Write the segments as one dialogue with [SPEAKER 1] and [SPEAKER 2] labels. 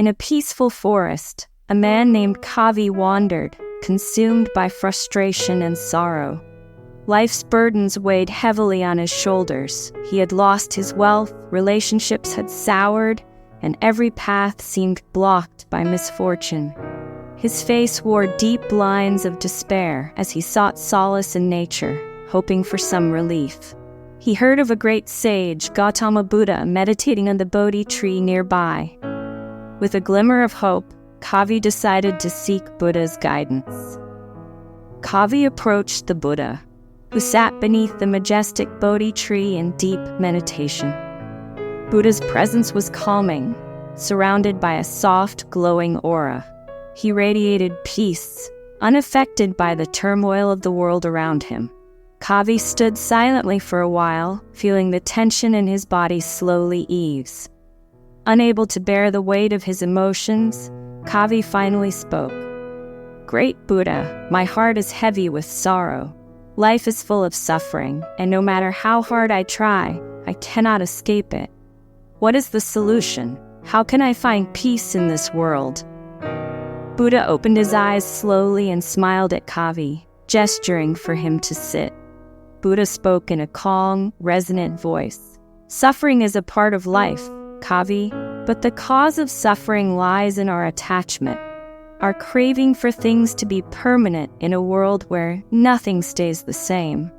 [SPEAKER 1] In a peaceful forest, a man named Kavi wandered, consumed by frustration and sorrow. Life's burdens weighed heavily on his shoulders. He had lost his wealth, relationships had soured, and every path seemed blocked by misfortune. His face wore deep lines of despair as he sought solace in nature, hoping for some relief. He heard of a great sage, Gautama Buddha, meditating on the Bodhi tree nearby. With a glimmer of hope, Kavi decided to seek Buddha's guidance. Kavi approached the Buddha, who sat beneath the majestic Bodhi tree in deep meditation. Buddha's presence was calming, surrounded by a soft, glowing aura. He radiated peace, unaffected by the turmoil of the world around him. Kavi stood silently for a while, feeling the tension in his body slowly ease. Unable to bear the weight of his emotions, Kavi finally spoke. "Great Buddha, my heart is heavy with sorrow. Life is full of suffering, and no matter how hard I try, I cannot escape it. What is the solution? How can I find peace in this world?" Buddha opened his eyes slowly and smiled at Kavi, gesturing for him to sit. Buddha spoke in a calm, resonant voice. "Suffering is a part of life, Kavi, but the cause of suffering lies in our attachment, our craving for things to be permanent in a world where nothing stays the same.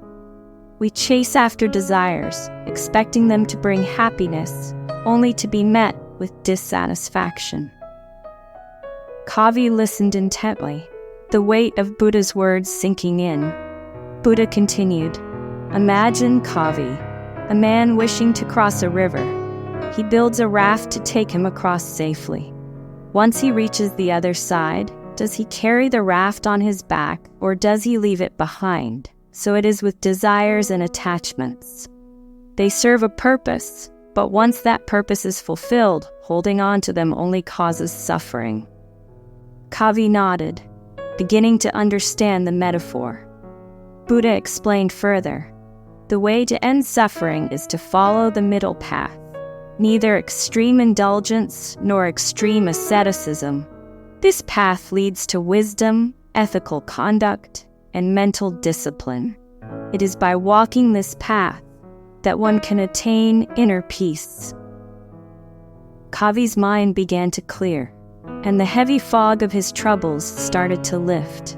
[SPEAKER 1] We chase after desires, expecting them to bring happiness, only to be met with dissatisfaction." Kavi listened intently, the weight of Buddha's words sinking in. Buddha continued, "Imagine Kavi, a man wishing to cross a river. He builds a raft to take him across safely. Once he reaches the other side, does he carry the raft on his back, or does he leave it behind? So it is with desires and attachments. They serve a purpose, but once that purpose is fulfilled, holding on to them only causes suffering." Kavi nodded, beginning to understand the metaphor. Buddha explained further, "The way to end suffering is to follow the middle path. Neither extreme indulgence nor extreme asceticism. This path leads to wisdom, ethical conduct, and mental discipline. It is by walking this path that one can attain inner peace." Kavi's mind began to clear, and the heavy fog of his troubles started to lift.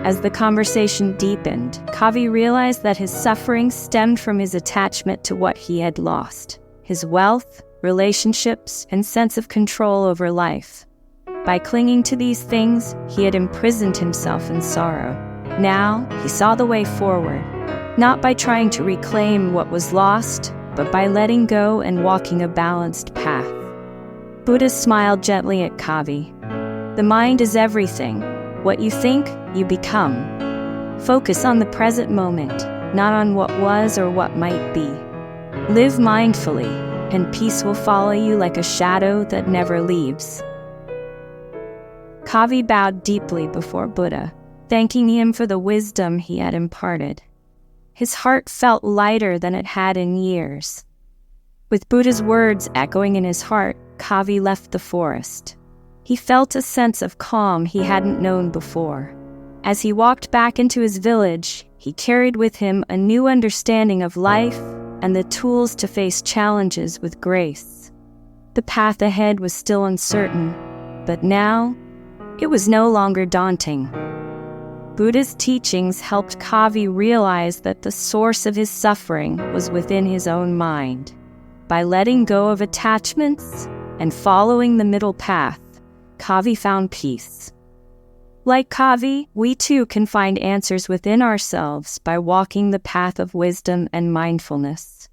[SPEAKER 1] As the conversation deepened, Kavi realized that his suffering stemmed from his attachment to what he had lost: his wealth, relationships, and sense of control over life. By clinging to these things, he had imprisoned himself in sorrow. Now, he saw the way forward, not by trying to reclaim what was lost, but by letting go and walking a balanced path. Buddha smiled gently at Kavi. "The mind is everything. What you think, you become. Focus on the present moment, not on what was or what might be. Live mindfully, and peace will follow you like a shadow that never leaves." Kavi bowed deeply before Buddha, thanking him for the wisdom he had imparted. His heart felt lighter than it had in years. With Buddha's words echoing in his heart, Kavi left the forest. He felt a sense of calm he hadn't known before. As he walked back into his village, he carried with him a new understanding of life and the tools to face challenges with grace. The path ahead was still uncertain, but now, it was no longer daunting. Buddha's teachings helped Kavi realize that the source of his suffering was within his own mind. By letting go of attachments and following the middle path, Kavi found peace. Like Kavi, we too can find answers within ourselves by walking the path of wisdom and mindfulness.